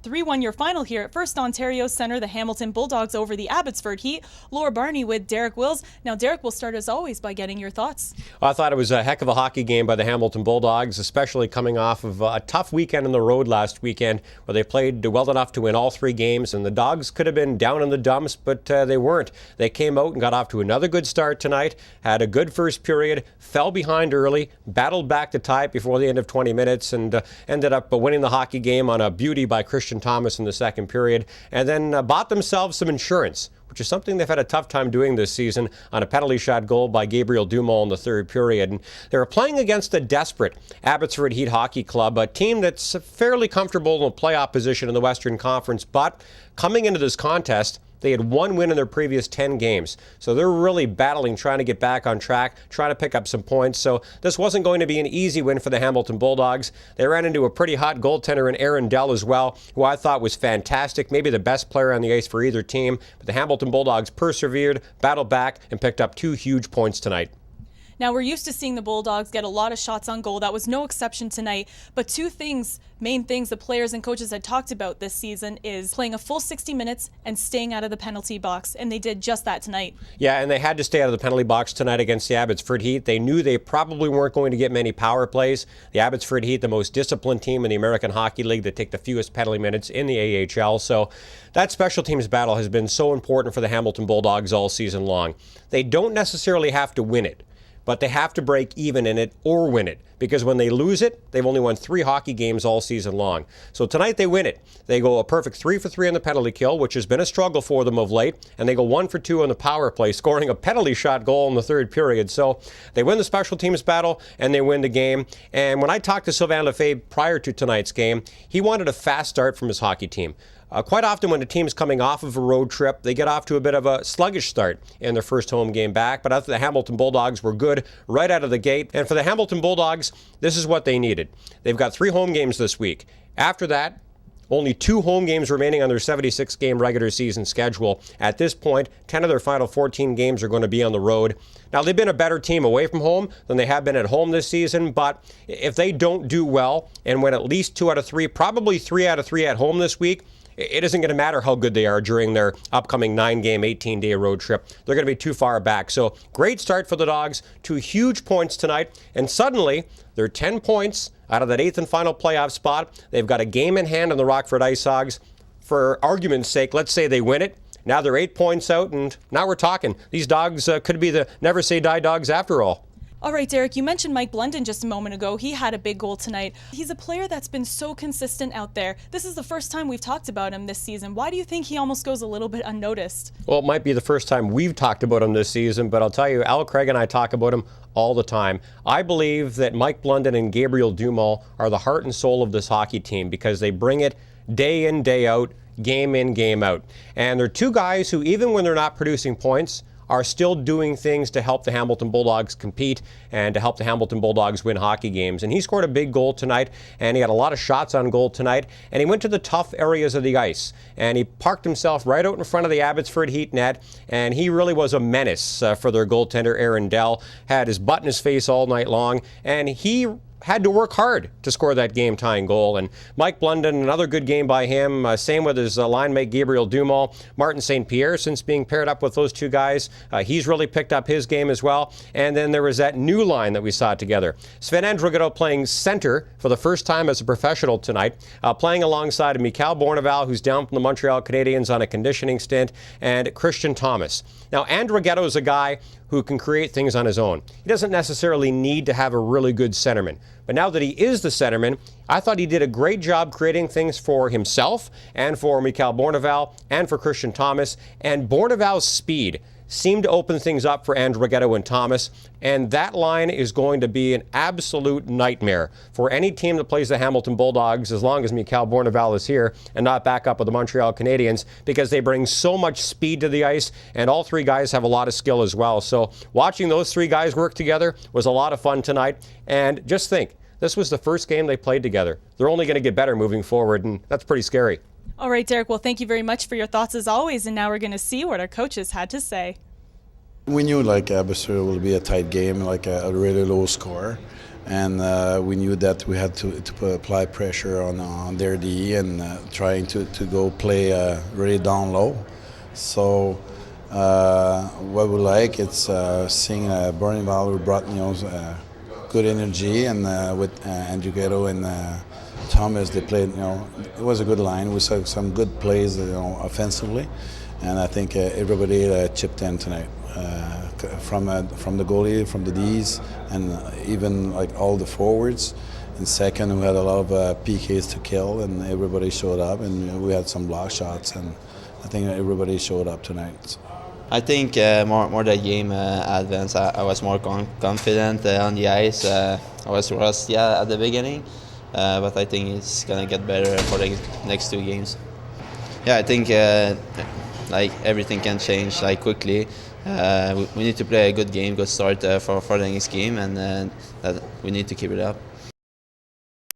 3-1 your final here at FirstOntario Centre, the Hamilton Bulldogs over the Abbotsford Heat. Laura Barney with Derek Wills. Now, Derek, will start as always by getting your thoughts. I thought it was a heck of a hockey game by the Hamilton Bulldogs, especially coming off of a tough weekend on the road last weekend where they played well enough to win all 3 games, and the Dogs could have been down in the dumps, but they weren't. They came out and got off to another good start tonight, had a good first period, fell behind early, battled back to tie it before the end of 20 minutes, and ended up winning the hockey game on a beauty by Christian Thomas in the second period, and then bought themselves some insurance, which is something they've had a tough time doing this season, on a penalty shot goal by Gabriel Dumont in the third period. And they were playing against a desperate Abbotsford Heat hockey club, a team that's fairly comfortable in playoff position in the Western Conference, but coming into this contest, they had 1 win in their previous 10 games. So they're really battling, trying to get back on track, trying to pick up some points. So this wasn't going to be an easy win for the Hamilton Bulldogs. They ran into a pretty hot goaltender in Aaron Dell as well, who I thought was fantastic, maybe the best player on the ice for either team. But the Hamilton Bulldogs persevered, battled back, and picked up 2 huge points tonight. Now, we're used to seeing the Bulldogs get a lot of shots on goal. That was no exception tonight. But 2 main things the players and coaches had talked about this season is playing a full 60 minutes and staying out of the penalty box. And they did just that tonight. Yeah, and they had to stay out of the penalty box tonight against the Abbotsford Heat. They knew they probably weren't going to get many power plays. The Abbotsford Heat, the most disciplined team in the American Hockey League, that take the fewest penalty minutes in the AHL. So that special teams battle has been so important for the Hamilton Bulldogs all season long. They don't necessarily have to win it, but they have to break even in it or win it, because when they lose it, they've only won 3 hockey games all season long. So tonight they win it. They go a perfect 3 for 3 on the penalty kill, which has been a struggle for them of late, and they go 1 for 2 on the power play, scoring a penalty shot goal in the third period. So they win the special teams battle and they win the game. And when I talked to Sylvain Lefebvre prior to tonight's game, he wanted a fast start from his hockey team. Quite often when a team's coming off of a road trip, they get off to a bit of a sluggish start in their first home game back. But after the Hamilton Bulldogs were good right out of the gate. And for the Hamilton Bulldogs, this is what they needed. They've got 3 home games this week. After that, only 2 home games remaining on their 76-game regular season schedule. At this point, 10 of their final 14 games are going to be on the road. Now, they've been a better team away from home than they have been at home this season, but if they don't do well and win at least 2 out of 3, probably 3 out of 3 at home this week, it isn't going to matter how good they are during their upcoming 9-game, 18-day road trip. They're going to be too far back. So great start for the Dogs. 2 huge points tonight. And suddenly, they're 10 points out of that 8th and final playoff spot. They've got a game in hand on the Rockford Ice Hogs. For argument's sake, let's say they win it. Now they're 8 points out, and now we're talking. These Dogs could be the never say die Dogs after all. All right, Derek, you mentioned Mike Blunden just a moment ago. He had a big goal tonight. He's a player that's been so consistent out there. This is the first time we've talked about him this season. Why do you think he almost goes a little bit unnoticed? Well, it might be the first time we've talked about him this season, but I'll tell you, Al Craig and I talk about him all the time. I believe that Mike Blunden and Gabriel Dumont are the heart and soul of this hockey team because they bring it day in, day out, game in, game out. And they're 2 guys who, even when they're not producing points, are still doing things to help the Hamilton Bulldogs compete and to help the Hamilton Bulldogs win hockey games. And he scored a big goal tonight, and he had a lot of shots on goal tonight, and he went to the tough areas of the ice, and he parked himself right out in front of the Abbotsford Heat net, and he really was a menace for their goaltender, Aaron Dell. Had his butt in his face all night long, and he had to work hard to score that game-tying goal. And Mike Blunden, another good game by him. Same with his line mate Gabriel Dumont. Martin St. Pierre, since being paired up with those 2 guys, he's really picked up his game as well. And then there was that new line that we saw together. Sven Andrighetto playing center for the first time as a professional tonight, playing alongside of Mikhail Bourneval, who's down from the Montreal Canadiens on a conditioning stint, and Christian Thomas. Now, Andrighetto is a guy who can create things on his own. He doesn't necessarily need to have a really good centerman. But now that he is the centerman, I thought he did a great job creating things for himself and for Mikhail Bourneval and for Christian Thomas. And Bourneval's speed seemed to open things up for Andrighetto and Thomas. And that line is going to be an absolute nightmare for any team that plays the Hamilton Bulldogs as long as Mikhail Bourneval is here and not back up with the Montreal Canadiens, because they bring so much speed to the ice, and all 3 guys have a lot of skill as well. So watching those 3 guys work together was a lot of fun tonight. And just think, this was the first game they played together. They're only going to get better moving forward, and that's pretty scary. All right, Derek, well, thank you very much for your thoughts as always, and now we're going to see what our coaches had to say. We knew Abbotsford will be a tight game, a really low score. and we knew that we had to apply pressure on their D and trying to go play really down low. So what we like it's seeing Barney who brought good energy, and with Andrew Ghetto and Thomas, they played. It was a good line. We saw some good plays, offensively, and I think everybody chipped in tonight. From the goalie, from the Ds, and even like all the forwards. And second, we had a lot of PKs to kill, and everybody showed up, and we had some block shots, and I think everybody showed up tonight. I think more the game advanced. I was more confident on the ice. I was rusty at the beginning, but I think it's gonna get better for the next 2 games. Yeah, I think like everything can change like quickly. We need to play a good game, good start for the next game, and that we need to keep it up.